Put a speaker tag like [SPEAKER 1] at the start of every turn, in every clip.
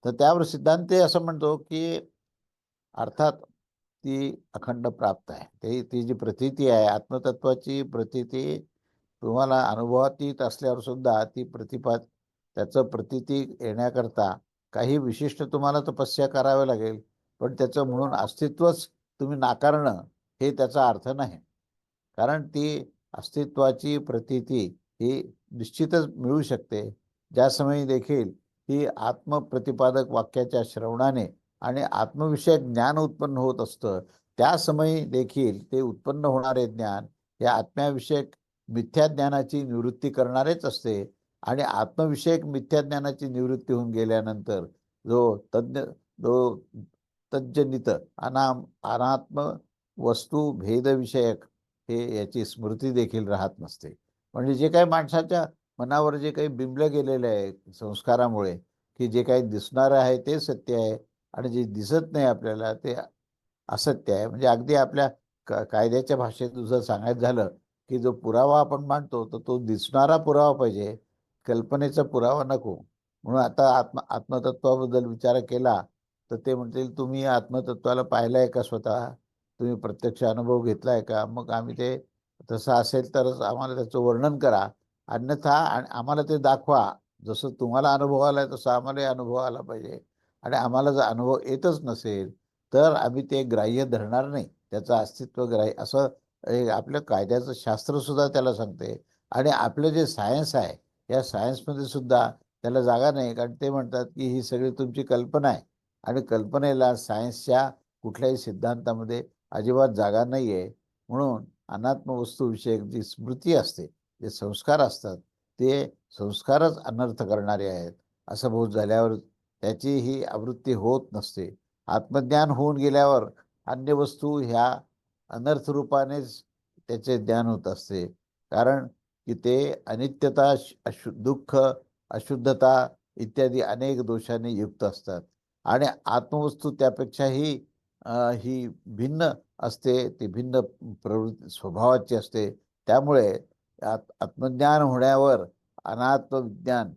[SPEAKER 1] तर त्यावर सिद्धांत असं म्हणतो की अर्थात ती अखंड प्राप्त आहे. ती जी प्रतीती आहे, आत्मतत्वाची प्रतीती तुम्हाला अनुभवात येत असल्यावर सुद्धा त्याचं प्रतीती येण्याकरता काही विशिष्ट तुम्हाला तपस्या करावी लागेल. पण त्याचं म्हणून अस्तित्वच तुम्ही नाकारणं हे त्याचा अर्थ नाही. कारण ती अस्तित्वाची प्रतीती ही निश्चितच मिळू शकते. ज्या समयी देखील ही आत्मप्रतिपादक वाक्याच्या श्रवणाने आणि आत्मविषयक ज्ञान उत्पन्न होत असतं, त्या समयी देखील ते उत्पन्न होणारे ज्ञान या आत्म्याविषयक मिथ्या ज्ञानाची निवृत्ती करणारेच असते. आणि आत्मविषयक मिथ्या ज्ञानाची निवृत्ती होऊन गेल्यानंतर जो तज्ञ जो तज्जनित अनात्म वस्तू भेदविषयक हे याची स्मृती देखील राहत नसते. म्हणजे जे काही माणसाच्या मनावर जे काही बिंबलं गेलेलं आहे संस्कारामुळे, की जे काही दिसणारं आहे ते सत्य आहे आणि जे दिसत नाही आपल्याला ते असत्य आहे. म्हणजे अगदी आपल्या कायद्याच्या भाषेत जर सांगायचं झालं, की जो पुरावा आपण मांडतो, तर तो दिसणारा पुरावा पाहिजे, कल्पनेचा पुरावा नको. म्हणून आता आत्मतत्वाबद्दल विचार केला, तर ते म्हणतील, "तुम्ही आत्मतत्वाला पाहिलं आहे का स्वतः? तुम्ही प्रत्यक्ष अनुभव घेतला आहे का?" मग आम्ही ते तसं असेल तरच आम्हाला त्याचं वर्णन करा. अन्यथा आम्हाला ते दाखवा. जसं तुम्हाला अनुभव आलाय तसा आम्हालाही अनुभव आला पाहिजे. आणि आम्हाला जर अनुभव येतच नसेल, तर आम्ही ते ग्राह्य धरणार नाही. त्याचं अस्तित्व ग्राह्य असं आपल्या कायद्याचं शास्त्रसुद्धा त्याला सांगते. आणि आपलं जे सायन्स आहे, या सायन्समध्ये सुद्धा त्याला जागा नाही. कारण ते म्हणतात, की ही सगळी तुमची कल्पना आहे आणि कल्पनेला सायन्सच्या कुठल्याही सिद्धांतामध्ये अजिबात जागा नाही आहे. म्हणून अनात्म वस्तूविषयक जी स्मृती असते, जे संस्कार असतात, ते संस्कारच अनर्थ करणारे आहेत. असं बोध झाल्यावर त्याची ही आवृत्ती होत नसते. आत्मज्ञान होऊन गेल्यावर अन्य वस्तू ह्या अनर्थ रूपानेच त्याचे ज्ञान होत असते. कारण की ते अनित्यता, दुःख, अशुद्धता इत्यादी अनेक दोषांनी युक्त असतात आणि आत्मवस्तू त्यापेक्षाही ही भिन्न असते. ती भिन्न प्रवृत्ती स्वभावाची असते. त्यामुळे आत्मज्ञान होण्यावर अनात्मविज्ञान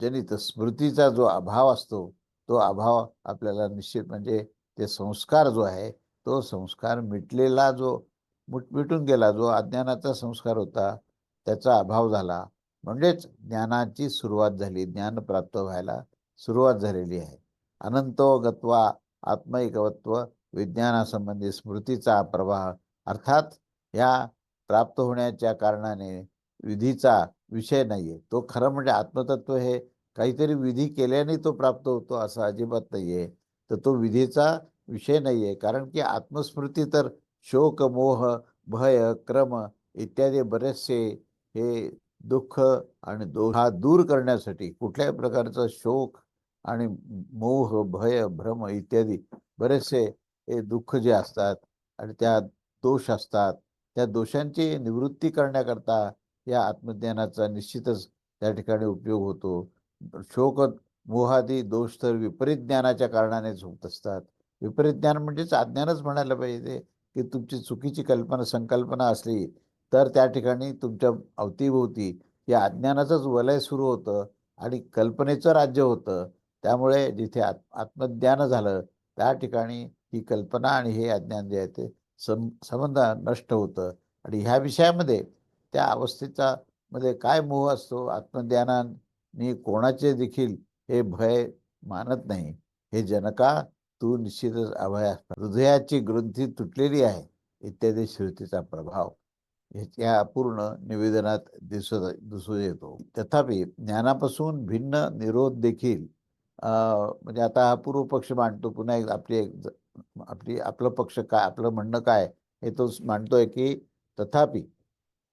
[SPEAKER 1] जनित स्मृतीचा जो अभाव असतो, तो अभाव आपल्याला निश्चित म्हणजे ते संस्कार जो आहे, तो संस्कार मिटून गेला. जो अज्ञानाचा संस्कार होता, त्याचा अभाव झाला. म्हणजेच ज्ञानाची सुरुवात झाली. ज्ञान प्राप्त व्हायला सुरुवात झालेली आहे. अनंतो गत्वा आत्मैकवत्व विज्ञानासंबंधी स्मृतीचा प्रवाह अर्थात ह्या प्राप्त होण्याच्या कारणाने विधीचा विषय नाहीये. तो खरं म्हणजे आत्मतत्व हे काहीतरी विधी केल्याने तो प्राप्त होतो असं अजिबात नाहीये. तर तो विधीचा विषय नाहीये. कारण की आत्मस्मृती तर शोक, मोह, भय, क्रम इत्यादी बरेचसे हे दुःख आणि दोष हा दूर करण्यासाठी कुठल्याही प्रकारचा शोक आणि मोह, भय, भ्रम इत्यादी बरेचसे हे दुःख जे असतात आणि त्या दोष असतात, त्या दोषांची निवृत्ती करण्याकरता या आत्मज्ञानाचा निश्चितच त्या ठिकाणी उपयोग होतो. शोक, मोहादी दोष तर विपरीत ज्ञानाच्या कारणानेच होत असतात. विपरीत ज्ञान म्हणजेच अज्ञानच म्हणायला पाहिजे, की तुमची चुकीची संकल्पना असली, तर त्या ठिकाणी तुमच्या अवतीभोवती या अज्ञानाचंच वलय सुरू होतं आणि कल्पनेचं राज्य होतं. त्यामुळे जिथे आत्मज्ञान झालं, त्या ठिकाणी ही कल्पना आणि हे अज्ञान जे आहे ते संबंध नष्ट होतं. आणि ह्या विषयामध्ये त्या अवस्थेचा मध्ये काय मोह असतो, आत्मज्ञानाने कोणाचे देखील हे भय मानत नाही. हे जनका, तू निश्चितच अभय असणार. हृदयाची ग्रंथी तुटलेली आहे इत्यादी श्रुतीचा प्रभाव या अपूर्ण निवेदनात दिसून येतो. तथापि ज्ञानापासून भिन्न निरोध देखील म्हणजे आता हा पूर्व पक्ष मांडतो. पुन्हा एक आपलं पक्ष काय, आपलं म्हणणं काय हे तो मांडतोय, की तथापि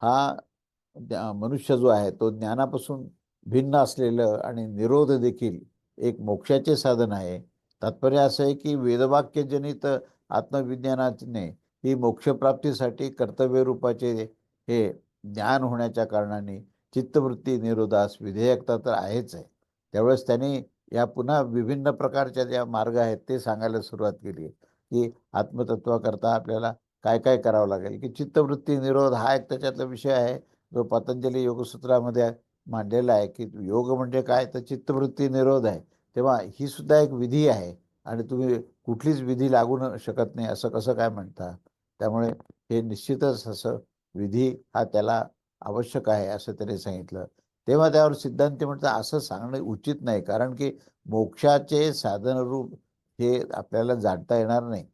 [SPEAKER 1] हा मनुष्य जो आहे तो ज्ञानापासून भिन्न असलेलं आणि निरोध देखील एक मोक्षाचे साधन आहे. तात्पर्य असं आहे, की वेदवाक्यजनित आत्मविज्ञानाने ही मोक्षप्राप्तीसाठी कर्तव्य रूपाचे हे ज्ञान होण्याच्या कारणाने चित्तवृत्ती निरोधास विधेयकता तर आहेच आहे. त्यावेळेस त्यांनी या पुन्हा विभिन्न प्रकारच्या ज्या मार्ग आहेत ते सांगायला सुरुवात केली आहे, की आत्मतत्वाकरता आपल्याला काय काय करावं लागेल, की चित्तवृत्ती निरोध हा एक त्याच्यातला विषय आहे, जो पतंजली योगसूत्रामध्ये मांडलेला आहे, की योग म्हणजे काय, तर चित्तवृत्ती निरोध आहे. तेव्हा ही सुद्धा एक विधी आहे आणि तुम्ही कुठलीच विधी लागू शकत नाही असं कसं काय म्हणता? त्यामुळे हे निश्चितच असं विधी हा त्याला आवश्यक आहे असं त्याने सांगितलं. तेव्हा त्यावर सिद्धांती म्हणतात असं सांगणं उचित नाही, कारण की मोक्षाचे साधनरूप हे आपल्याला जाणता येणार नाही.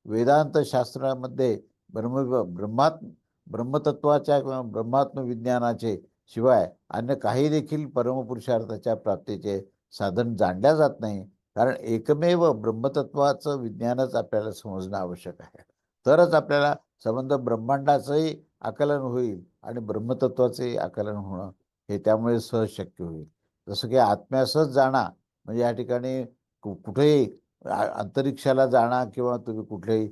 [SPEAKER 1] वेदांत शास्त्रामध्ये ब्रह्मतत्वाच्या किंवा ब्रह्मात्म विज्ञानाचे शिवाय अन्य काही देखील परमपुरुषार्थाच्या प्राप्तीचे साधन जाणल्या जात नाही. कारण एकमेव ब्रह्मतत्वाचं विज्ञानच आपल्याला समजणं आवश्यक आहे. तरच आपल्याला संबंध ब्रह्मांडाचंही आकलन होईल आणि ब्रह्मतत्वाचंही आकलन होणं हे त्यामुळे सहज शक्य होईल. जसं की आत्म्यासच जाणा म्हणजे या ठिकाणी कुठेही अंतरिक्षाला जाणा किंवा तुम्ही कुठल्याही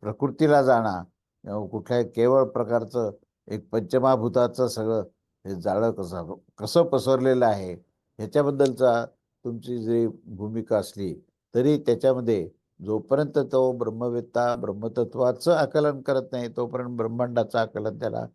[SPEAKER 1] प्रकृतीला जाणा, कुठल्याही केवळ प्रकारचं एक पंचमहाभूताचं सगळं हे जाळं कसं कसं पसरलेलं आहे ह्याच्याबद्दलचा तुमची जी भूमिका असली तरी त्याच्यामध्ये जोपर्यंत तो ब्रह्मवेत्ता ब्रह्मतत्वाचं आकलन करत नाही तोपर्यंत ब्रह्मांडाचं आकलन त्याला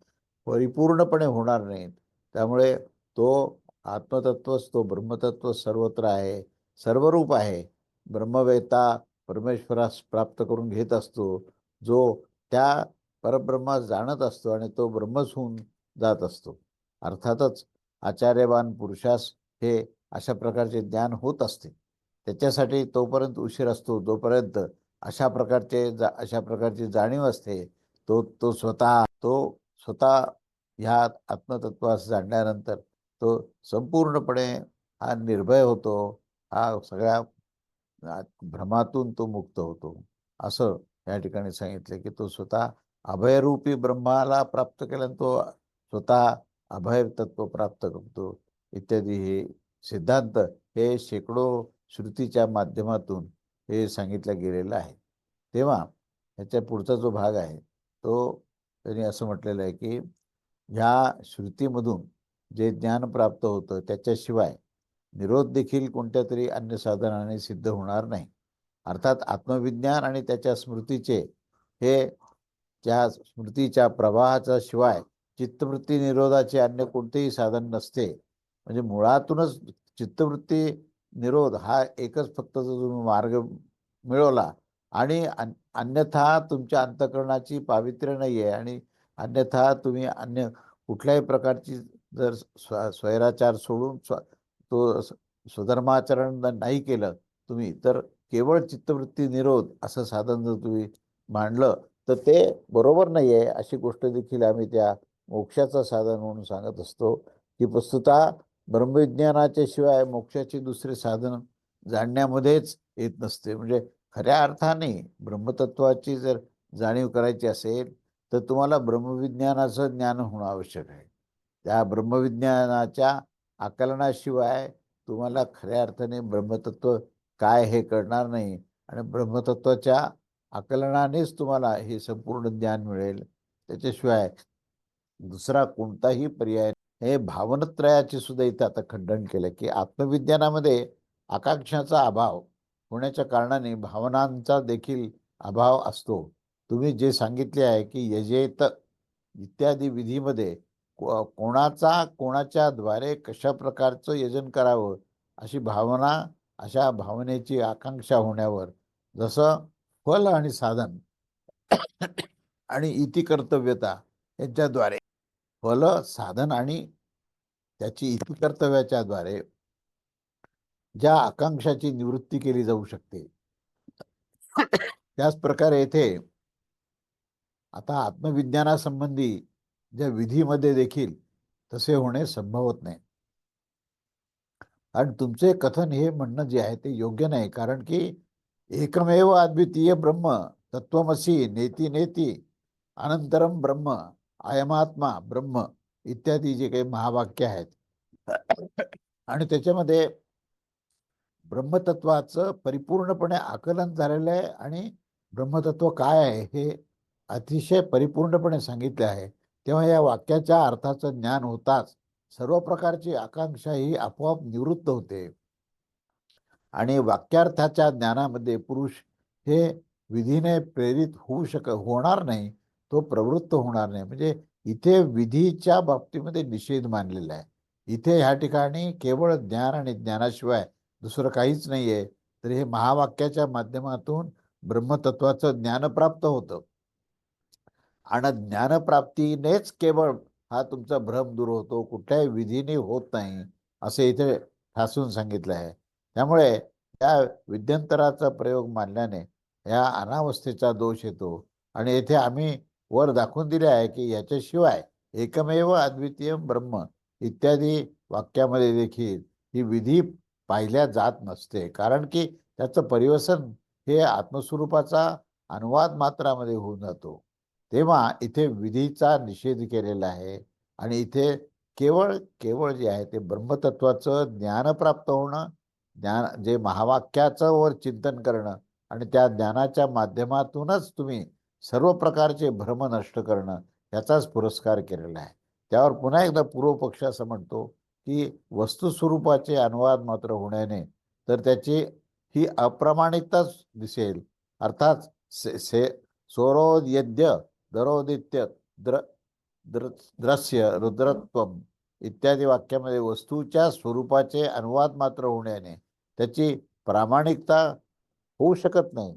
[SPEAKER 1] परिपूर्णपणे होणार नाही. त्यामुळे तो आत्मतत्वच तो ब्रह्मतत्व सर्वत्र आहे, सर्वरूप आहे. ब्रह्मवेत्ता परमेश्वरास प्राप्त करून घेत असतो, जो त्या परब्रह्मास जाणत असतो आणि तो ब्रह्मच होऊन जात असतो. अर्थातच आचार्यवान पुरुषास हे अशा प्रकारचे ज्ञान होत असते. त्याच्यासाठी तोपर्यंत उशीर असतो जोपर्यंत अशा प्रकारची जाणीव असते. तो स्वतः ह्या आत्मतत्वास जाणल्यानंतर तो संपूर्णपणे हा निर्भय होतो. हा सगळ्या भ्रमातून तो मुक्त होतो. असं या ठिकाणी सांगितलं की तो स्वतः अभयरूपी ब्रह्माला प्राप्त केल्यानं तो स्वतः अभय तत्व प्राप्त करतो इत्यादी हे सिद्धांत हे शेकडो श्रुतीच्या माध्यमातून हे सांगितलं गेलेलं आहे. तेव्हा ह्याच्या पुढचा जो भाग आहे तो त्यांनी असं म्हटलेलं आहे की ह्या श्रुतीमधून जे ज्ञान प्राप्त होतं त्याच्याशिवाय निरोध देखील कोणत्या तरी अन्य साधनाने सिद्ध होणार नाही. अर्थात आत्मविज्ञान आणि त्याच्या स्मृतीचे हे त्या स्मृतीच्या प्रवाहाच्या शिवाय चित्तवृत्ती निरोधाचे अन्य कोणतेही साधन नसते. म्हणजे मुळातूनच चित्तवृत्ती निरोध हा एकच फक्त जो तुम्ही मार्ग मिळवला आणि अन्यथा तुमच्या अंतःकरणाची पावित्र्य नाही आहे आणि अन्यथा तुम्ही अन्य कुठल्याही प्रकारची जर स्वैराचार सोडून तो स्वधर्माचरण नाही केलं तुम्ही तर केवळ चित्तवृत्ती निरोध असं साधन जर तुम्ही मांडलं तर ते बरोबर नाही आहे. अशी गोष्ट देखील आम्ही त्या मोक्षाचं साधन म्हणून सांगत असतो की वस्तुतः ब्रह्मविज्ञानाच्या शिवाय मोक्षाची दुसरे साधन जाणण्यामध्येच येत नसते. म्हणजे खऱ्या अर्थाने ब्रह्मतत्वाची जर जाणीव करायची असेल तर तुम्हाला ब्रह्मविज्ञानाचं ज्ञान होणं आवश्यक आहे. त्या ब्रह्मविज्ञानाच्या आकलनाशिवाय तुम्हाला खऱ्या अर्थाने ब्रह्मतत्व काय हे कळणार नाही आणि ब्रह्मतत्वाच्या आकलनानेच तुम्हाला हे संपूर्ण ज्ञान मिळेल. त्याच्याशिवाय दुसरा कोणताही पर्याय हे भावनत्रयाचे सुद्धा इथं आता खंडन केलं की आत्मविज्ञानामध्ये आकांक्षाचा अभाव होण्याच्या कारणाने भावनांचा देखील अभाव असतो. तुम्ही जे सांगितले आहे की यजेत इत्यादी विधीमध्ये कोणाच्या द्वारे कशा प्रकारचं यजन करावं अशी भावना अशा भावनेची आकांक्षा होण्यावर जसं फल आणि साधन आणि इति कर्तव्यता यांच्याद्वारे फल साधन आणि त्याची इति कर्तव्याच्या द्वारे ज्या आकांक्षाची निवृत्ती केली जाऊ शकते त्याच प्रकारे येथे आता आत्मविज्ञानासंबंधी ज्या विधीमध्ये देखील तसे होणे संभवत नाही. आणि तुमचे कथन हे म्हणणं जे आहे ते योग्य नाही, कारण की एकमेव अद्वितीय ब्रह्म तत्वमसी नेती नेती अनंतरम ब्रह्म अयमात्मा ब्रह्म इत्यादी जे काही महावाक्य आहेत आणि त्याच्यामध्ये ब्रह्मतत्वाचं परिपूर्णपणे आकलन झालेलं आहे आणि ब्रह्मतत्व काय आहे हे अतिशय परिपूर्णपणे सांगितले आहे. तेव्हा या वाक्याच्या अर्थाचं ज्ञान होताच सर्व प्रकारची आकांक्षा ही आपोआप निवृत्त होते आणि वाक्यार्थाच्या ज्ञानामध्ये पुरुष हे विधीने प्रेरित होणार नाही, तो प्रवृत्त होणार नाही. म्हणजे इथे विधीच्या बाबतीमध्ये निषेध मानलेला आहे. इथे ह्या ठिकाणी केवळ ज्ञान आणि ज्ञानाशिवाय दुसरं काहीच नाहीये, तर हे महावाक्याच्या माध्यमातून ब्रह्मतत्वाचं ज्ञान प्राप्त होतं. आणि ज्ञानप्राप्तीनेच केवळ हा तुमचा भ्रम दूर होतो, कुठल्याही विधीने होत नाही, असे इथे ठासून सांगितलं आहे. त्यामुळे त्या विद्यंतराचा प्रयोग मानल्याने या अनावस्थेचा दोष येतो. आणि येथे आम्ही वर दाखवून दिले आहे की याच्याशिवाय एकमेव अद्वितीय ब्रह्म इत्यादी वाक्यामध्ये देखील ही विधी पाहिल्या जात नसते, कारण की त्याचं परिवसन हे आत्मस्वरूपाचा अनुवाद मात्रामध्ये होऊन जातो. तेव्हा इथे विधीचा निषेध केलेला आहे आणि इथे केवळ केवळ जे आहे ते ब्रह्मतत्वाचं ज्ञान प्राप्त होणं, ज्ञान जे महावाक्याचं वर चिंतन करणं आणि त्या ज्ञानाच्या माध्यमातूनच तुम्ही सर्व प्रकारचे भ्रम नष्ट करणं याचाच पुरस्कार केलेला आहे. त्यावर पुन्हा एकदा पूर्वपक्ष असं म्हणतो की वस्तुस्वरूपाचे अनुवाद मात्र होण्याने तर त्याची ही अप्रामाणिकताच दिसेल. अर्थात सोरोयद्य दरोदित्य द्र द्र दृश्य रुद्रत्वम इत्यादी वाक्यामध्ये वस्तूच्या स्वरूपाचे अनुवाद मात्र होण्याने त्याची प्रामाणिकता होऊ शकत नाही.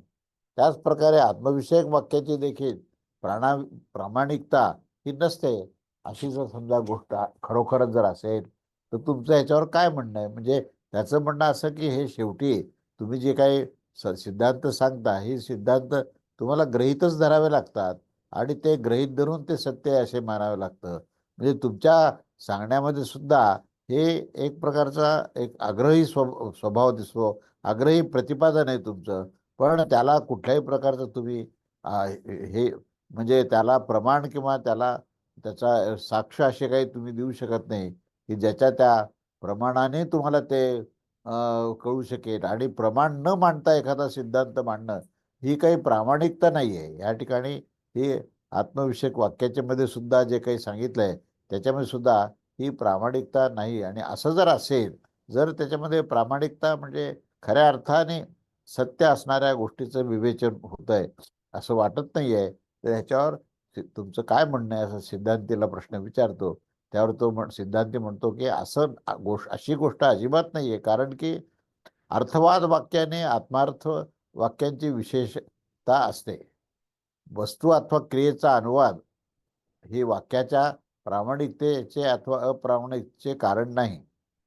[SPEAKER 1] त्याच प्रकारे आत्मविषयक वाक्याची देखील प्रामाणिकता ही नसते. अशी जर समजा गोष्ट खरोखरच जर असेल तर तुमचं याच्यावर काय म्हणणं आहे? म्हणजे त्याचं म्हणणं असं की हे शेवटी तुम्ही जे काही सिद्धांत सांगता हे सिद्धांत तुम्हाला गृहीतच धरावे लागतात आणि ते गृहीत धरून ते सत्य आहे असे मानावे लागतं. म्हणजे तुमच्या सांगण्यामध्ये सुद्धा हे एक प्रकारचा एक आग्रही स्वभाव दिसतो, आग्रही प्रतिपादन आहे तुमचं. पण त्याला कुठल्याही प्रकारचं तुम्ही हे म्हणजे त्याला प्रमाण किंवा त्याला त्याचा साक्ष असे काही तुम्ही देऊ शकत नाही की ज्याच्या त्या प्रमाणाने तुम्हाला ते कळू शकेल. आणि प्रमाण न मांडता एखादा सिद्धांत मांडणं ही काही प्रामाणिकता नाही आहे. या ठिकाणी ही आत्मविषयक वाक्याच्या मध्ये सुद्धा जे काही सांगितलंय त्याच्यामध्ये सुद्धा ही प्रामाणिकता नाही. आणि असं जर असेल, जर त्याच्यामध्ये प्रामाणिकता म्हणजे खऱ्या अर्थाने सत्य असणाऱ्या गोष्टीचं विवेचन होत आहे असं वाटत नाहीये, तर ह्याच्यावर तुमचं काय म्हणणं आहे असं सिद्धांतीला प्रश्न विचारतो. त्यावर तो सिद्धांती म्हणतो की असं अशी गोष्ट अजिबात नाहीये, कारण की अर्थवाद वाक्याने आत्मार्थ वाक्यांची विशेषता असते. वस्तू अथवा क्रियेचा अनुवाद ही वाक्याच्या प्रामाणिकतेचे अथवा अप्रामाणिकतेचे कारण नाही.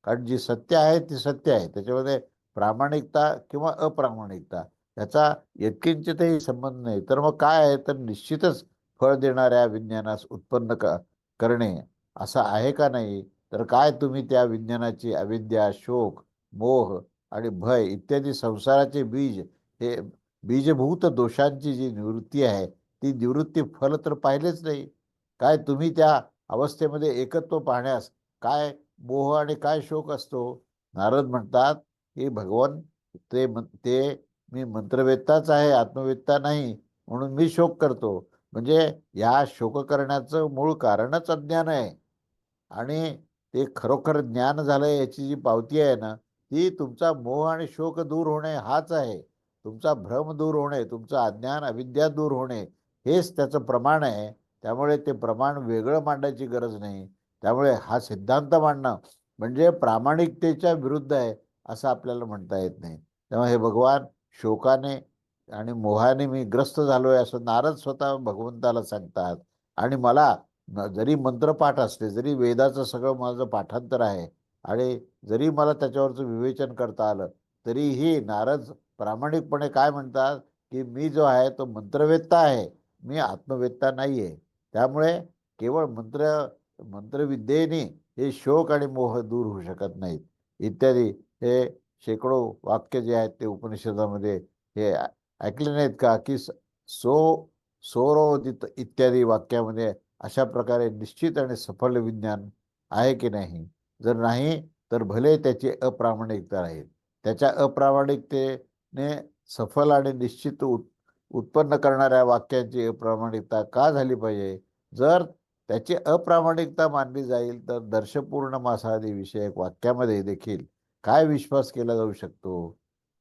[SPEAKER 1] कारण जी सत्य आहे ती सत्य आहे, त्याच्यामध्ये प्रामाणिकता किंवा अप्रामाणिकता याचा यत्किंचितही संबंध नाही. तर मग काय आहे, तर निश्चितच फळ देणाऱ्या विज्ञानास उत्पन्न करणे असं आहे का नाही? तर काय तुम्ही त्या विज्ञानाची अविद्या, शोक, मोह आणि भय इत्यादी संसाराचे बीज, हे बीजभूत दोषांची जी निवृत्ती आहे ती निवृत्ती फल तर पाहिलेच नाही. काय तुम्ही त्या अवस्थेमध्ये एकत्व पाहण्यास काय मोह आणि काय शोक असतो? नारद म्हणतात की भगवान ते मी मंत्रवेत्ताच आहे, आत्मवेत्ता नाही, म्हणून मी शोक करतो. म्हणजे या शोक करण्याचं मूळ कारणच अज्ञान आहे. आणि ते खरोखर ज्ञान झालंय याची जी पावती आहे ना, ती तुमचा मोह आणि शोक दूर होणे हाच आहे. तुमचा भ्रम दूर होणे, तुमचं अज्ञान, अविद्या दूर होणे हेच त्याचं प्रमाण आहे. त्यामुळे ते प्रमाण वेगळं मांडायची गरज नाही. त्यामुळे हा सिद्धांत मांडणं म्हणजे प्रामाणिकतेच्या विरुद्ध आहे असं आपल्याला म्हणता येत नाही. तेव्हा हे भगवान शोकाने आणि मोहाने मी ग्रस्त झालोय असं नारद स्वतः भगवंताला सांगतात. आणि मला जरी मंत्रपाठ असले, जरी वेदाचं सगळं माझं पाठांतर आहे आणि जरी मला त्याच्यावरचं विवेचन करता आलं, तरीही नारद प्रामाणिकपणे काय म्हणतात की मी जो आहे तो मंत्रवेत्ता आहे, मी आत्मवेत्ता नाही आहे. त्यामुळे केवळ मंत्रविद्येने हे शोक आणि मोह दूर होऊ शकत नाहीत. इत्यादी हे शेकडो वाक्य जे आहेत ते उपनिषदामध्ये हे ऐकले नाहीत का की सो सोरोदित इत्यादी वाक्यामध्ये अशा प्रकारे निश्चित आणि सफल विज्ञान आहे की नाही? जर नाही तर भले त्याची अप्रामाणिकता राहील. त्याच्या अप्रामाणिकतेने सफल आणि निश्चित उत्पन्न करणाऱ्या वाक्यांची अप्रामाणिकता का झाली पाहिजे? जर त्याची अप्रामाणिकता मानली जाईल तर दर्शपूर्ण मासादी विषयक वाक्यामध्ये देखील काय विश्वास केला जाऊ शकतो?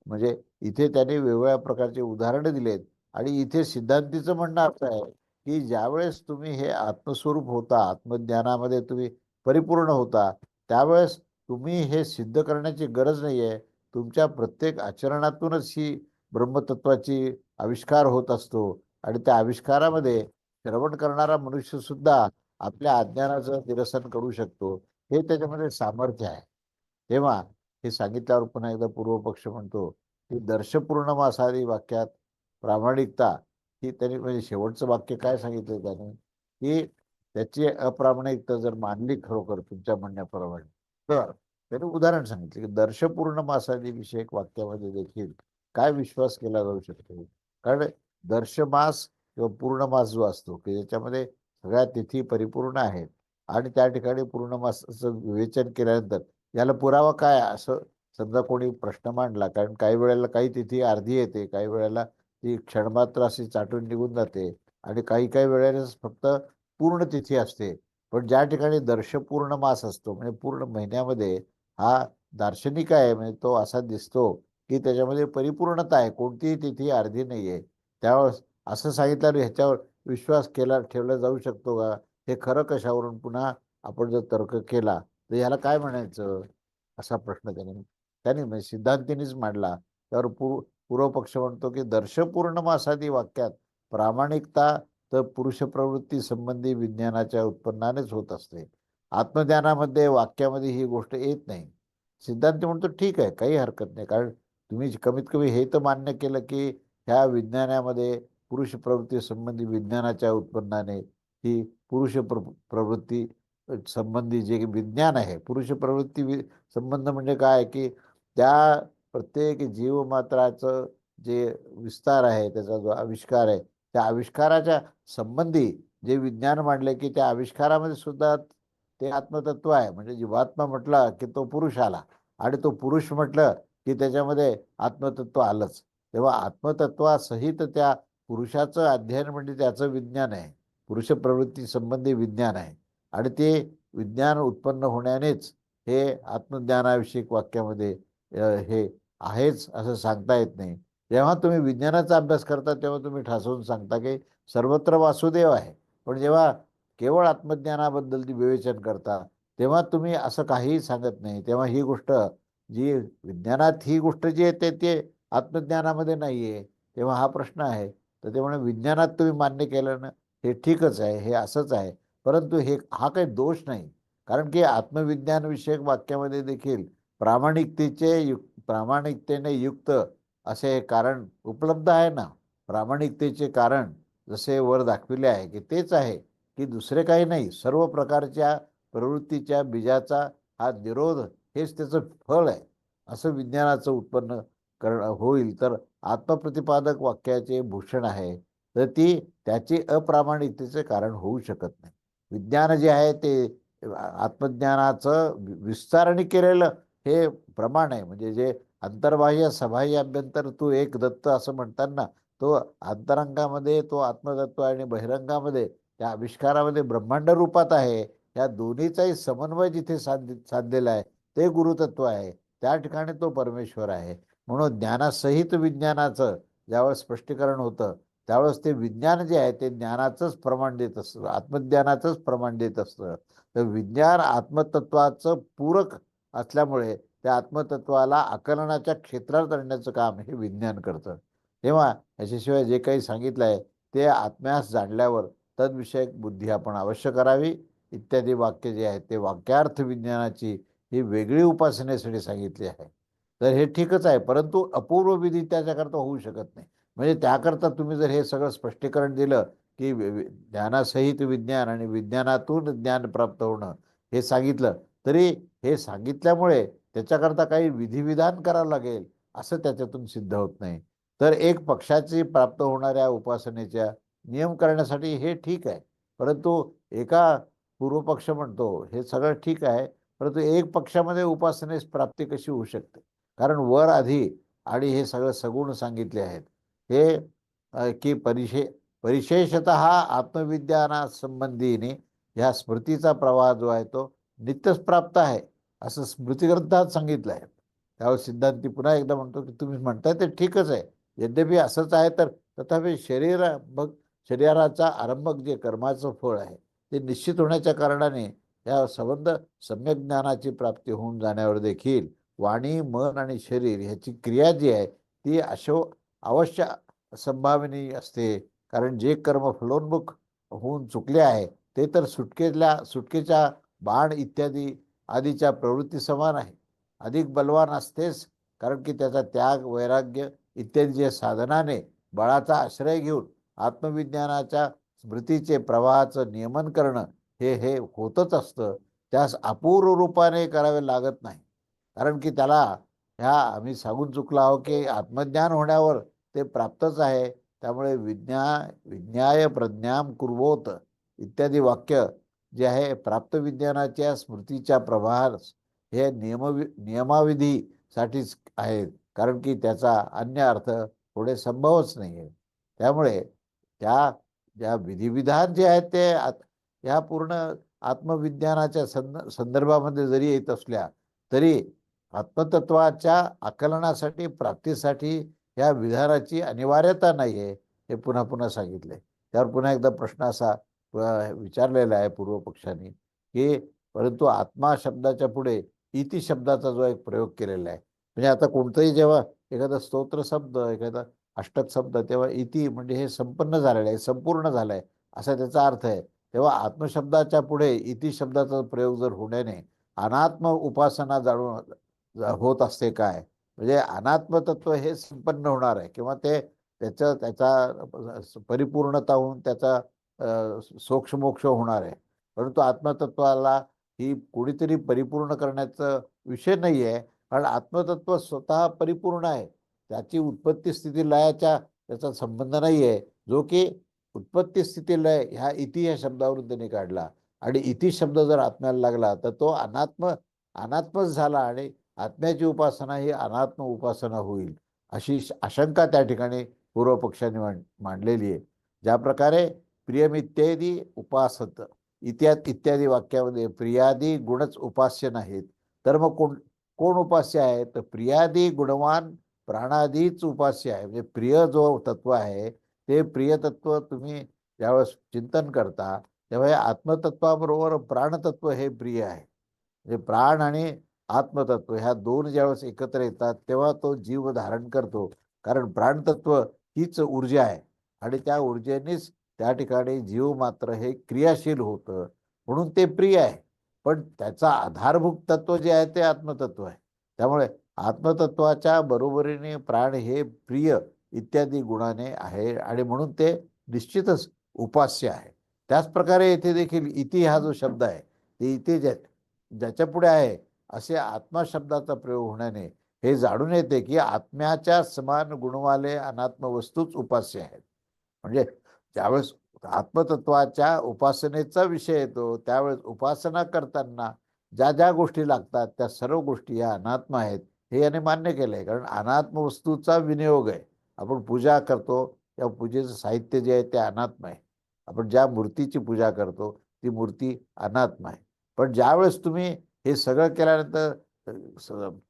[SPEAKER 1] म्हणजे इथे त्याने वेगवेगळ्या प्रकारचे उदाहरणं दिलेत. आणि इथे सिद्धांतीचं म्हणणं असं आहे की ज्यावेळेस तुम्ही हे आत्मस्वरूप होता, आत्मज्ञानामध्ये तुम्ही परिपूर्ण होता, त्यावेळेस तुम्ही हे सिद्ध करण्याची गरज नाहीये. तुमच्या प्रत्येक आचरणातूनच ही ब्रह्मतत्वाची आविष्कार होत असतो आणि त्या आविष्कारामध्ये श्रवण करणारा मनुष्य सुद्धा आपल्या अज्ञानाचं निरसन करू शकतो. हे त्याच्यामध्ये सामर्थ्य आहे. तेव्हा हे सांगितल्यावर पुन्हा एकदा पूर्वपक्ष म्हणतो की दर्शपूर्णमासादी वाक्यात प्रामाणिकता ही त्यांनी म्हणजे शेवटचं वाक्य काय सांगितलं त्याने की त्याची अप्रामाणिकता जर मानली खरोखर तुमच्या म्हणण्याप्रमाणे तर त्याने उदाहरण सांगितले की दर्शपूर्ण मासादी विषयक वाक्यामध्ये देखील काय विश्वास केला जाऊ शकतो. कारण दर्शमास किंवा पूर्ण मास जो असतो की ज्याच्यामध्ये सगळ्या तिथी परिपूर्ण आहेत आणि त्या ठिकाणी पूर्ण मासाचं विवेचन केल्यानंतर याला पुरावा काय असं समजा कोणी प्रश्न मांडला. कारण काही वेळेला काही तिथी अर्धी येते, काही वेळेला ती क्षणमात्र अशी चाटून निघून जाते आणि काही काही वेळेलाच फक्त पूर्ण तिथी असते. पण ज्या ठिकाणी दर्शपूर्ण मास असतो म्हणजे पूर्ण महिन्यामध्ये हा दार्शनिक आहे म्हणजे तो असा दिसतो की त्याच्यामध्ये परिपूर्णता आहे, कोणतीही तिथी अर्धी नाही आहे. त्यावेळेस असं सांगितल्यावर ह्याच्यावर विश्वास ठेवला जाऊ शकतो का? हे खरं कशावरून पुन्हा आपण जर तर्क केला तर ह्याला काय म्हणायचं असा प्रश्न त्याने त्याने म्हणजे सिद्धांतीनेच मांडला. तर पूर्व पक्ष म्हणतो की दर्शपूर्ण मासादी वाक्यात प्रामाणिकता तर पुरुष प्रवृत्ती संबंधी विज्ञानाच्या उत्पन्नानेच होत असते. आत्मज्ञानामध्ये वाक्यामध्ये ही गोष्ट येत नाही. सिद्धांत म्हणतो ठीक आहे, काही हरकत नाही. कारण तुम्ही कमीत कमी हे तर मान्य केलं की ह्या विज्ञानामध्ये पुरुष प्रवृत्ती संबंधी विज्ञानाच्या उत्पन्नाने ही प्रवृत्ती संबंधी जे विज्ञान आहे पुरुष प्रवृत्ती संबंध म्हणजे काय की त्या प्रत्येक जीवमात्राचं जे विस्तार आहे त्याचा जो आविष्कार आहे त्या आविष्काराच्या संबंधी जे विज्ञान मांडले की त्या आविष्कारामध्ये सुद्धा ते आत्मतत्व आहे. म्हणजे जीवात्मा म्हटलं की तो पुरुष आला आणि तो पुरुष म्हटलं की त्याच्यामध्ये आत्मतत्व आलंच. तेव्हा आत्मतत्वासहित त्या पुरुषाचं अध्ययन म्हणजे त्याचं विज्ञान आहे. पुरुष प्रवृत्ती संबंधी विज्ञान आहे आणि ते विज्ञान उत्पन्न होण्यानेच हे आत्मज्ञानाविषयक वाक्यामध्ये हे आहेच असं सांगता येत नाही. जेव्हा तुम्ही विज्ञानाचा अभ्यास करता तेव्हा तुम्ही ठासून सांगता की सर्वत्र वासुदेव आहे. पण जेव्हा केवळ आत्मज्ञानाबद्दल ती विवेचन करता तेव्हा तुम्ही असं काहीही सांगत नाही. तेव्हा ही गोष्ट जी विज्ञानात ही गोष्ट जी येते ते आत्मज्ञानामध्ये नाही आहे. तेव्हा हा प्रश्न आहे. तर तेव्हा विज्ञानात तुम्ही मान्य केलं ना हे ठीकच आहे, हे असंच आहे. परंतु हा काही दोष नाही. कारण की आत्मविज्ञान विषयक वाक्यामध्ये देखील प्रामाणिकतेने युक्त असे कारण उपलब्ध आहे ना. प्रामाणिकतेचे कारण जसे वर दाखविले आहे की तेच आहे की दुसरे काही नाही. सर्व प्रकारच्या प्रवृत्तीच्या बीजाचा हा निरोध हेच त्याचं फळ आहे. असं विज्ञानाचं उत्पन्न होईल तर आत्मप्रतिपादक वाक्याचे भूषण आहे. तर त्याची अप्रामाणिकतेचे कारण होऊ शकत नाही. विज्ञान जे आहे ते आत्मज्ञानाचं विस्ताराने केलेलं हे प्रमाण आहे. म्हणजे जे अंतर्बाह्य सबाह्य अभ्यंतर तू एक दत्त असं म्हणताना तो अंतरंगामध्ये तो आत्मतत्व आणि बहिरंगामध्ये त्या आविष्कारामध्ये ब्रह्मांड रूपात आहे. या दोन्हीचाही समन्वय जिथे साधलेला आहे ते गुरुतत्व आहे. त्या ठिकाणी तो परमेश्वर आहे. म्हणून ज्ञानासहित विज्ञानाचं ज्यावेळेस स्पष्टीकरण होतं त्यावेळेस ते विज्ञान जे आहे ते ज्ञानाचंच प्रमाण देत असतं, आत्मज्ञानाचंच प्रमाण देत असतं. तर विज्ञान आत्मतत्वाचं पूरक असल्यामुळे त्या आत्मतत्वाला आकलनाच्या क्षेत्रात आणण्याचं काम हे विज्ञान करतं. तेव्हा याच्याशिवाय जे काही सांगितलं आहे ते आत्म्यास जाणल्यावर तद्विषयक बुद्धी आपण अवश्य करावी. इत्यादी वाक्य जे आहेत ते वाक्यार्थ विज्ञानाची ही वेगळी उपासनेसाठी सांगितली आहे. तर हे ठीकच आहे, परंतु अपूर्व विधी त्याच्याकरता होऊ शकत नाही. म्हणजे त्याकरता तुम्ही जर हे सगळं स्पष्टीकरण दिलं की ज्ञानासहित विज्ञान आणि विज्ञानातून ज्ञान प्राप्त होणं हे सांगितलं तरी हे सांगितल्यामुळे त्याच्याकरता काही विधिविधान करावं लागेल असं त्याच्यातून सिद्ध होत नाही. तर एक पक्षाची प्राप्त होणाऱ्या उपासनेच्या नियम करण्यासाठी हे ठीक आहे. परंतु एका पूर्वपक्ष म्हणतो हे सगळं ठीक आहे, परंतु एक पक्षामध्ये उपासनेस प्राप्ती कशी होऊ शकते. कारण वर आधी आणि हे सगळं सगुण सांगितले आहेत. हे की परिशेषतः आत्मविज्ञानासंबंधीने ह्या स्मृतीचा प्रवाह जो आहे तो नित्यच प्राप्त आहे असं स्मृतिग्रंथात सांगितलं आहे. त्यावर सिद्धांती पुन्हा एकदा म्हणतो की तुम्ही म्हणताय ते ठीकच आहे. यद्यपि असंच आहे तर तथापि शरीराचा आरंभक जे कर्माचं फळ आहे ते निश्चित होण्याच्या कारणाने या संबंध सम्यक ज्ञानाची प्राप्ती होऊन जाण्यावर देखील वाणी, मन आणि शरीर ह्याची क्रिया जी आहे ती अवश्य संभावनी असते. कारण जे कर्म फलोन्मुख होऊन चुकले आहे ते तर सुटकेच्या बाण इत्यादी आदीच्या प्रवृत्ती समान आहे. अधिक बलवान असतेच, कारण की त्याचा त्याग, वैराग्य इत्यादीच्या साधनाने बळाचा आश्रय घेऊन आत्मविज्ञानाच्या स्मृतीचे प्रवाहाचं नियमन करणं हे होतच असतं. त्यास अपूर्व रूपाने करावे लागत नाही. कारण की त्याला ह्या आम्ही सांगून चुकलो आहोत की आत्मज्ञान होण्यावर ते प्राप्तच आहे. त्यामुळे विज्ञाय प्रज्ञाम कुर्वोत इत्यादी वाक्य जे आहे प्राप्त विज्ञानाच्या स्मृतीच्या प्रवाहास हे नियमाविधीसाठीच आहेत. कारण की त्याचा अन्य अर्थ थोडे संभवच नाही आहे. त्यामुळे त्या ज्या विधिविधान जे आहेत ते ह्या पूर्ण आत्मविज्ञानाच्या संदर्भामध्ये जरी येत असल्या तरी आत्मतत्वाच्या आकलनासाठी, प्राप्तीसाठी या विधानाची अनिवार्यता नाही आहे, हे पुन्हा पुन्हा सांगितले. त्यावर पुन्हा एकदा प्रश्न असा विचारलेला आहे पूर्व पक्षाने की परंतु आत्मा शब्दाच्या पुढे इति शब्दाचा जो एक प्रयोग केलेला आहे, म्हणजे आता कोणतंही जेव्हा एखादा स्तोत्र शब्द, एखादा अष्टक शब्द, तेव्हा इति म्हणजे हे संपन्न झालेलं आहे, संपूर्ण झालंय असा त्याचा अर्थ आहे. तेव्हा आत्मशब्दाच्या पुढे इति शब्दाचा प्रयोग जर होण्याने अनात्म उपासना होत असते काय, म्हणजे अनात्म तत्व हे संपन्न होणार आहे किंवा त्याचा परिपूर्णता होऊन त्याचा सोक्षमोक्ष होणार आहे. परंतु आत्मतत्वाला ही कोणीतरी परिपूर्ण करण्याचा विषय नाही आहे. कारण आत्मतत्व स्वतः परिपूर्ण आहे. त्याची उत्पत्ती स्थिती लयाच्या त्याचा संबंध नाही आहे, जो की उत्पत्ती स्थिती लय ह्या इति या शब्दावरून त्याने काढला. आणि इति शब्द जर आत्म्याला लागला तर तो अनात्मच झाला आणि आत्म्याची उपासना ही अनात्म उपासना होईल, अशी आशंका त्या ठिकाणी पूर्व पक्षाने मांडलेली आहे. ज्या प्रकारे प्रियमित्यादी उपासत इत्यादी वाक्यामध्ये प्रियादी गुणच उपास्य नाहीत, तर मग कोण कोण उपास्य आहे, तर प्रियादी गुणवान प्राणादीच उपास्य आहे. म्हणजे प्रिय जो तत्व आहे ते प्रिय तत्व तुम्ही ज्यावेळेस चिंतन करता तेव्हा हे आत्मतत्वाबरोबर प्राणतत्व हे प्रिय आहे. म्हणजे प्राण आणि आत्मतत्व ह्या दोन ज्यावेळेस एकत्र येतात तेव्हा तो जीव धारण करतो. कारण प्राणतत्व हीच ऊर्जा आहे आणि त्या ऊर्जेनेच त्या ठिकाणी जीव मात्र हे क्रियाशील होतं, म्हणून ते प्रिय आहे. पण त्याचा आधारभूत तत्व जे आहे ते आत्मतत्व आहे. त्यामुळे आत्मतत्वाच्या बरोबरीने प्राण हे प्रिय इत्यादी गुणाने आहे आणि म्हणून ते निश्चितच उपास्य आहे. त्याच प्रकारे येथे देखील इति हा जो शब्द आहे ते इथे ज्याच्या पुढे आहे असे आत्मा शब्दाचा प्रयोग होण्याने हे जाणून येते की आत्म्याच्या समान गुणवाले अनात्म वस्तूच उपास्य आहेत. म्हणजे ज्यावेळेस आत्मतत्वाच्या उपासनेचा विषय येतो त्यावेळेस उपासना करताना ज्या ज्या गोष्टी लागतात त्या सर्व गोष्टी या अनात्म आहेत हे याने मान्य केलं आहे. कारण अनात्म वस्तूचा विनियोग आहे. आपण पूजा करतो त्या पूजेचं साहित्य जे आहे ते अनात्म आहे. आपण ज्या मूर्तीची पूजा करतो ती मूर्ती अनात्म आहे. पण ज्यावेळेस तुम्ही हे सगळं केल्यानंतर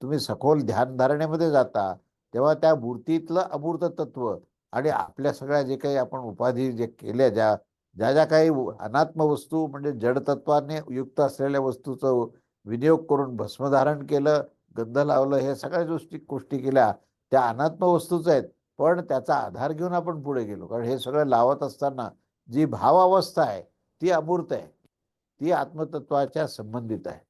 [SPEAKER 1] तुम्ही सखोल ध्यानधारणेमध्ये जाता तेव्हा त्या मूर्तीतलं अमूर्त तत्व आणि आपल्या सगळ्या जे काही आपण उपाधी जे केल्या ज्या ज्या ज्या काही अनात्म वस्तू म्हणजे जडतत्वाने युक्त असलेल्या वस्तूचं विनियोग करून भस्मधारण केलं, गंध लावलं, हे सगळ्या गोष्टी केल्या त्या अनात्म वस्तूच आहेत. पण त्याचा आधार घेऊन आपण पुढे गेलो. कारण हे सगळं लावत असताना जी भावावस्था आहे ती अमूर्त आहे, ती आत्मतत्वाच्या संबंधित आहे.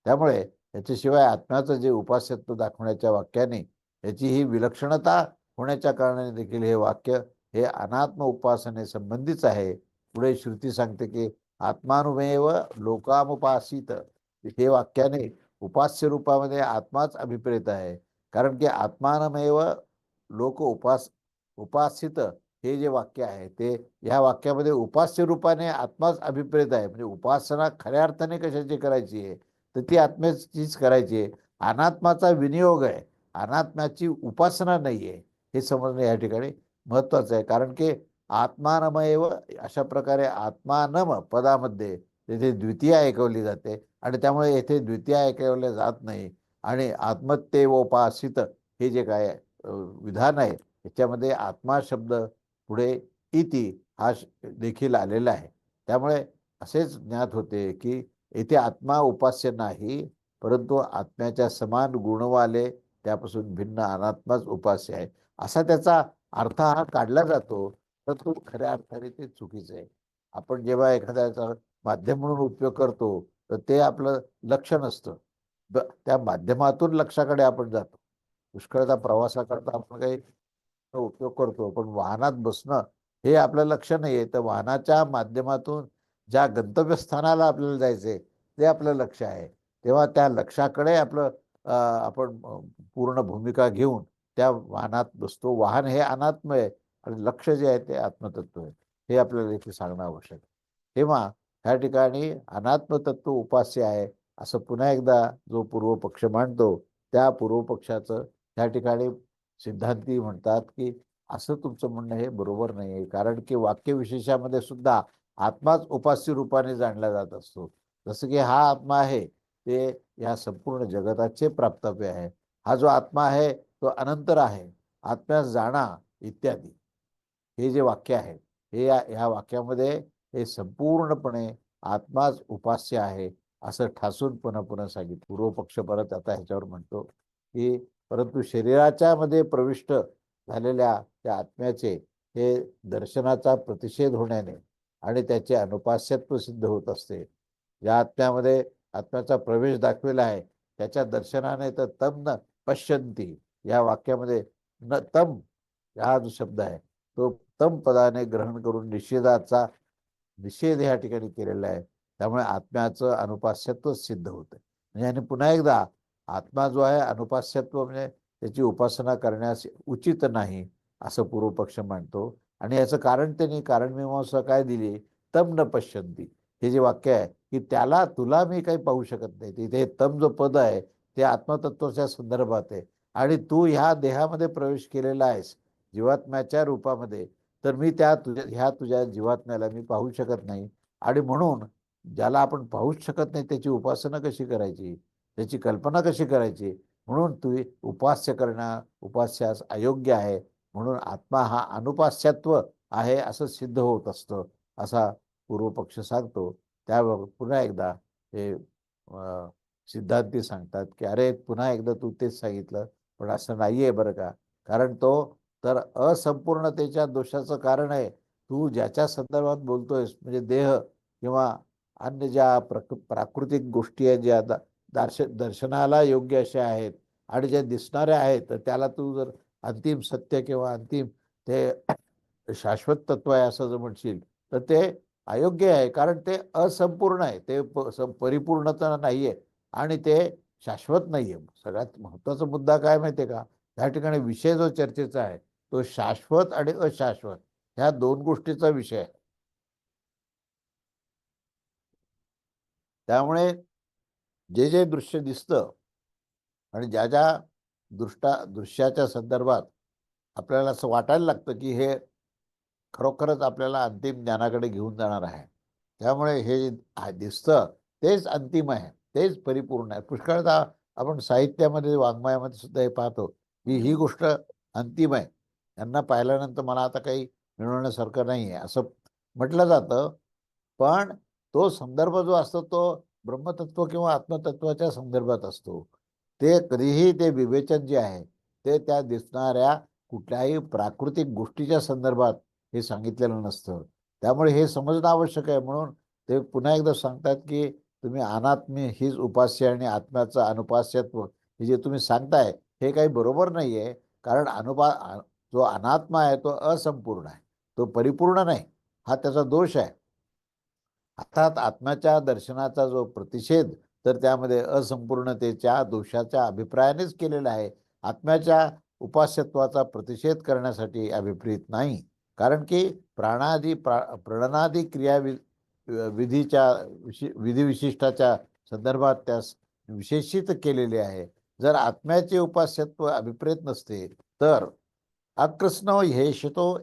[SPEAKER 1] त्यामुळे याच्याशिवाय आत्म्याचं जे उपास्यत्व दाखवण्याच्या वाक्याने याची ही विलक्षणता होण्याच्या कारणाने देखील हे वाक्य हे अनात्म उपासने संबंधीच आहे. पुढे श्रुती सांगते की आत्मानुमेव लोकामुपासित, हे वाक्याने उपास्य रूपामध्ये आत्माच अभिप्रेत आहे. कारण की आत्मानमेव लोक उपासित हे जे वाक्य आहे ते ह्या वाक्यामध्ये उपास्य रूपाने आत्माच अभिप्रेत आहे. म्हणजे उपासना खऱ्या अर्थाने कशाची करायची आहे, तर ती आत्म्याचीच करायची आहे. अनात्माचा विनियोग आहे, अनात्म्याची उपासना नाही आहे, हे समजणं या ठिकाणी महत्वाचं आहे. कारण की आत्मानमेव अशा प्रकारे आत्मानम पदामध्ये तिथे द्वितीय ऐकवली जाते आणि त्यामुळे येथे द्वितीय ऐकवले जात नाही. आणि आत्मत्येवोपासित हे जे काय विधान आहे याच्यामध्ये आत्मा शब्द पुढे इति हा देखील आलेला आहे. त्यामुळे असेच ज्ञात होते की येथे आत्मा उपास्य नाही, परंतु आत्म्याच्या समान गुणवाले त्यापासून भिन्न अनात्माच उपास्य आहे, असा त्याचा अर्थ हा काढला जातो. तर तो खऱ्या अर्थाने ते चुकीचं आहे. आपण जेव्हा एखाद्याचा माध्यम म्हणून उपयोग करतो तर ते आपलं लक्ष नसतं. त्या माध्यमातून लक्षाकडे आपण जातो. पुष्कळदा प्रवासाकरता आपण काही उपयोग करतो, पण वाहनात बसणं हे आपलं लक्ष नाहीये. तर वाहनाच्या माध्यमातून ज्या गंतव्यस्थानाला आपल्याला जायचंय ते आपलं लक्ष आहे. तेव्हा त्या लक्षाकडे आपलं आपण पूर्ण भूमिका घेऊन त्या वाहनात बसतो. वाहन हे अनात्म आहे आणि लक्ष जे आहे ते आत्मतत्व आहे. हे आपल्याला इथे सांगणं आवश्यक आहे. तेव्हा ह्या ठिकाणी अनात्म तत्व उपास्य आहे असं पुन्हा एकदा जो पूर्व पक्ष मांडतो त्या पूर्व पक्षाचं त्या ठिकाणी सिद्धांती म्हणतात की असं तुमचं म्हणणं हे बरोबर नाही आहे. कारण की वाक्यविशेषामध्ये सुद्धा आत्माच उपास्य रूपाने जाणला जात असतो. जसं की हा आत्मा आहे ते या संपूर्ण जगताचे प्राप्तव्य आहे. हा जो आत्मा आहे तो अनंतर आहे, आत्म्यास जाणा इत्यादी हे जे वाक्य आहे हे ह्या वाक्यामध्ये हे संपूर्णपणे आत्माच उपास्य आहे असं ठासून पुन्हा पुन्हा सांगितलं. पूर्व पक्ष परत आता ह्याच्यावर म्हणतो की परंतु शरीराच्या मध्ये प्रविष्ट झालेल्या त्या आत्म्याचे हे दर्शनाचा प्रतिषेध होण्याने आणि त्याचे अनुपास्यत्व सिद्ध होत असते. या आत्म्यामध्ये आत्म्याचा प्रवेश दाखविला आहे त्याच्या दर्शनाने तर तम न पश्यंती या वाक्यामध्ये न तम हा जो शब्द आहे तो तम पदाने ग्रहण करून निषेधाचा निषेध या ठिकाणी केलेला आहे. त्यामुळे आत्म्याचं अनुपास्यत्व सिद्ध होतं. म्हणजे आणि पुन्हा एकदा आत्मा जो आहे अनुपास्यत्व म्हणजे त्याची उपासना करण्यास उचित नाही असं पूर्वपक्ष मांडतो. आणि याचं कारण त्यांनी कारणमीमांसा काय दिली, तम न पश्यंती हे जे वाक्य आहे की त्याला तुला मी काही पाहू शकत नाही. तिथे तम जो पद आहे ते आत्मतत्वाच्या संदर्भात आहे आणि तू ह्या देहामध्ये प्रवेश केलेला आहेस जीवात्म्याच्या रूपामध्ये, तर मी त्या तुझ्या जीवात्म्याला मी पाहू शकत नाही. आणि म्हणून ज्याला आपण पाहूच शकत नाही त्याची उपासना कशी करायची, त्याची कल्पना कशी करायची. म्हणून तू उपास्य करणं उपास्यास अयोग्य आहे. म्हणून आत्मा हा अनुपास्यत्व आहे असं सिद्ध होत असतं असा पूर्वपक्ष सांगतो. त्यावर पुन्हा एकदा हे सिद्धांती सांगतात की अरे पुन्हा एकदा तू तेच सांगितलं, पण असं नाहीये बरं का. कारण तो तर असंपूर्णतेच्या दोषाचं कारण आहे. तू ज्याच्या संदर्भात बोलतोयस म्हणजे देह किंवा अन्य ज्या प्राकृतिक गोष्टी आहेत ज्या दर्शनाला योग्य अशा आहेत आणि ज्या दिसणाऱ्या आहेत तर त्याला तू जर अंतिम सत्य किंवा अंतिम ते शाश्वत तत्व आहे असं जर म्हणशील तर ते अयोग्य आहे. कारण ते असंपूर्ण आहे, ते परिपूर्णता नाहीये आणि ते शाश्वत नाहीये. सगळ्यात महत्वाचा मुद्दा काय माहितीये का, त्या ठिकाणी विषय जो चर्चेचा आहे तो शाश्वत आणि अशाश्वत ह्या दोन गोष्टीचा विषय आहे. त्यामुळे जे जे दृश्य दिसतं आणि ज्या ज्या दृश्याच्या संदर्भात आपल्याला असं वाटायला लागतं की हे खरोखरच आपल्याला अंतिम ज्ञानाकडे घेऊन जाणार आहे. त्यामुळे हे दिसतं तेच अंतिम आहे, तेच परिपूर्ण आहे. पुष्कळदा आपण साहित्यामध्ये वाङ्मयामध्ये सुद्धा हे पाहतो की ही गोष्ट अंतिम आहे, यांना पाहिल्यानंतर मला आता काही मिळवण्यासारखं नाही आहे असं म्हटलं जातं. पण तो संदर्भ जो असतो तो ब्रह्मतत्व किंवा आत्मतत्वाच्या संदर्भात असतो. ते कधीही ते विवेचन जे आहे ते त्या दिसणाऱ्या कुठल्याही प्राकृतिक गोष्टीच्या संदर्भात हे सांगितलेलं नसतं. त्यामुळे हे समजणं आवश्यक आहे. म्हणून ते पुन्हा एकदा सांगतात की तुम्ही अनात्मी हीच उपास्य आणि आत्म्याचं अनुपास्यत्व हे जे तुम्ही सांगताय हे काही बरोबर नाही आहे. कारण जो अनात्मा आहे तो असंपूर्ण आहे, तो परिपूर्ण नाही, हा त्याचा दोष आहे. अर्थात आत्म्याच्या दर्शनाचा जो प्रतिषेध तर त्यामध्ये असंपूर्णतेच्या दोषाच्या अभिप्रायानेच केलेला आहे. आत्म्याच्या उपास्यत्वाचा प्रतिषेध करण्यासाठी अभिप्रेत नाही. कारण की प्रणनादी क्रिया विधीच्या विधिविशिष्टाच्या संदर्भात त्यास विशेषित केलेले आहे. जर आत्म्याचे उपास्यत्व अभिप्रेत नसते तर अकृष्ण हेशतो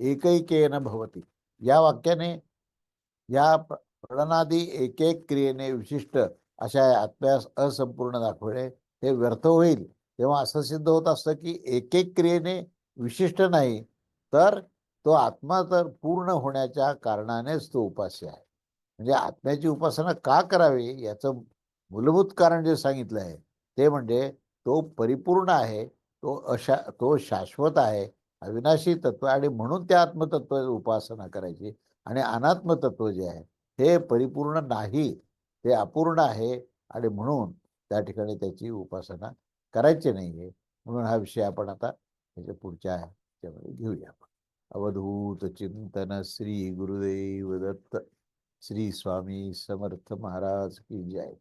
[SPEAKER 1] एकैकेन भवती या वाक्याने या प्रणनादी एक एक क्रियेने विशिष्ट अशा आत्म्यास असंपूर्ण दाखवणे हे व्यर्थ होईल. तेव्हा असं सिद्ध होत असतं की एक एक क्रियेने विशिष्ट नाही तर तो आत्मा तर पूर्ण होण्याच्या कारणानेच तो उपास्य आहे. म्हणजे आत्म्याची उपासना का करावी याचं मूलभूत कारण जे सांगितलं आहे, ते म्हणजे तो परिपूर्ण आहे, तो शाश्वत आहे, अविनाशी तत्व आहे आणि म्हणून त्या आत्मतत्वाची उपासना करायची आणि अनात्म तत्व जे आहे, हे परिपूर्ण नाही, ते अपूर्ण आहे आणि म्हणून त्या ठिकाणी त्याची उपासना करायची नाहीये. म्हणून हा विषय आपण आता त्याच्या पुढच्या ह्याच्यामध्ये घेऊया आपण. अवधूत चिंतन श्री गुरुदेव दत्त. श्री स्वामी समर्थ महाराज की जय.